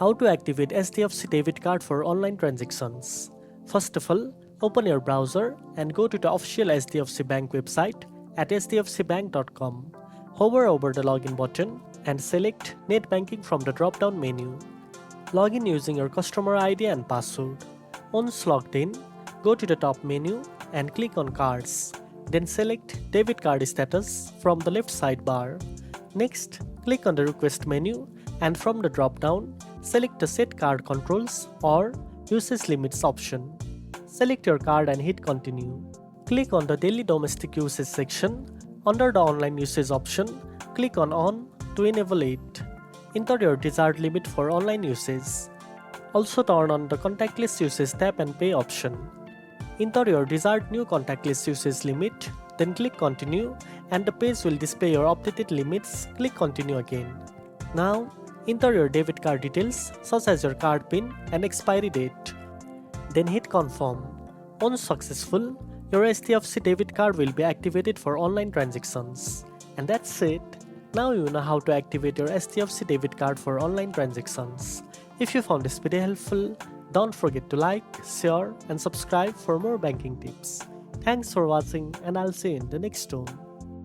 How to activate HDFC debit card for online transactions. First of all, open your browser and go to the official HDFC Bank website at hdfcbank.com. Hover over the login button and select NetBanking from the drop-down menu. Log in using your customer ID and password. Once logged in, go to the top menu and click on Cards. Then select Debit Card Status from the left sidebar. Next, click on the Request menu and from the drop-down, select the Set Card Controls or Usage Limits option. Select your card and hit Continue. Click on the Daily Domestic Usage section. Under the Online Usage option, click on to enable it. Enter your desired limit for online usage. Also turn on the Contactless Usage Tap and Pay option. Enter your desired new contactless usage limit, then click Continue and the page will display your updated limits. Click Continue again. Now, enter your debit card details such as your card PIN and expiry date. Then hit Confirm. Once successful, your HDFC debit card will be activated for online transactions. And that's it. Now you know how to activate your HDFC debit card for online transactions. If you found this video helpful, don't forget to like, share and subscribe for more banking tips. Thanks for watching and I'll see you in the next one.